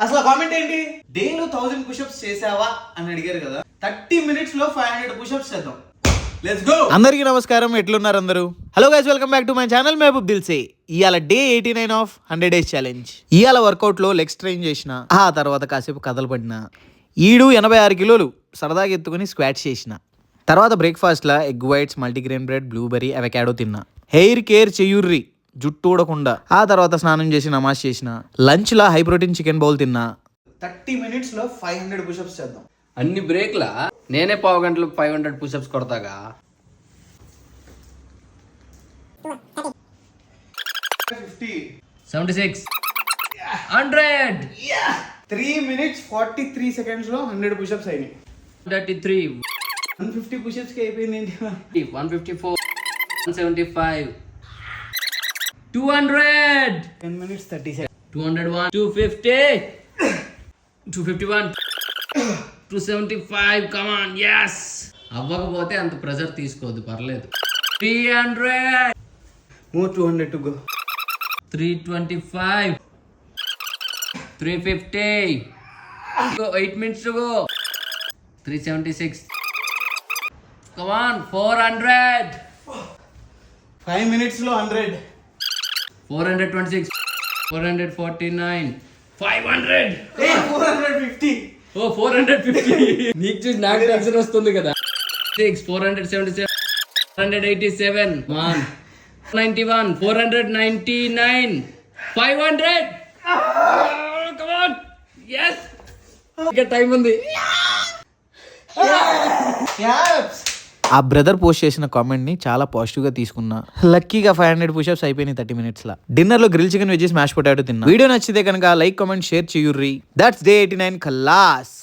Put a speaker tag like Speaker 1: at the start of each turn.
Speaker 1: అసలు కామెంట్ ఏంటి? డేలో 1000 పుషప్స్ చేసావా అని అడిగారు కదా. 30 minutes లో 500 పుషప్స్ చేద్దాం. Let's go. అందరికీ నమస్కారం, ఎట్లున్నారు అందరూ? Hello guys, welcome back to my channel Mahaboob Dilse. ఇవాళ డే 89 ఆఫ్ 100 days ఛాలెంజ్. ఇవాళ వర్కౌట్ లో లెగ్స్ ట్రైన్ చేసిన, ఆ తర్వాత కాసేపు కథలు పడిన, ఈడు 86 కిలోలు సరదాగా ఎత్తుకుని స్క్వాట్స్ చేసిన, తర్వాత బ్రేక్ఫాస్ట్లా egg whites, multigrain bread, blueberry, avocado తిన్నా. హెయిర్ కేర్ చెయ్యుర్రి, జుట్టు ఊడకుండా. ఆ తర్వాత స్నానం చేసి నమాజ్ చేసిన. లంచ్లా హై ప్రోటీన్ చికెన్ బౌల్ తిన్నా. 30 minutes లో 500 పుషప్స్ చేద్దాం.
Speaker 2: అన్ని బ్రేక్లా నేనే పావు గంటలు 500 పుషప్స్ కొడతాగా.
Speaker 1: 50,
Speaker 2: 76, 100,
Speaker 1: 3 minutes 43 seconds లో 100 పుషప్స్ అయినాయి.
Speaker 2: 33,
Speaker 1: 150 పుషప్స్ కి అయిపోయింది ఏంటి?
Speaker 2: 154, 175, 200,
Speaker 1: 10 minutes 30 seconds.
Speaker 2: 201, 250, 251, 275, come on, yes. అవ్వకపోతే అంత ప్రెజర్ తీసుకోవద్దు, పర్లేదు. 300,
Speaker 1: More 200 to go.
Speaker 2: 325, 350, 8 minutes to go. 376, come on, 400,
Speaker 1: 5 minutes లో 100.
Speaker 2: 426, 449, 500.
Speaker 1: 450.
Speaker 2: ఓ 450. నీకు చూసి నాకు టెన్షన్ వస్తుంది కదా. 6, 477, 487, 191, 499, 500. Come on, yes. ఇంకా టైం ఉంది.
Speaker 1: ఆ బ్రదర్ పోస్ట్ చేసిన కామెంట్ ని చాలా పాజిటివ్ గా తీసుకున్నా. లక్కీగా 500 పుషప్స్ అయిపోయినాయి 30 minutes లా. డిన్నర్ లో grill chicken veg smash potato తిన్నా. వీడియో నచ్చితే కనుక లైక్, కామెంట్, షేర్ చేయుర్రి. That's day 89 ఖలాస్.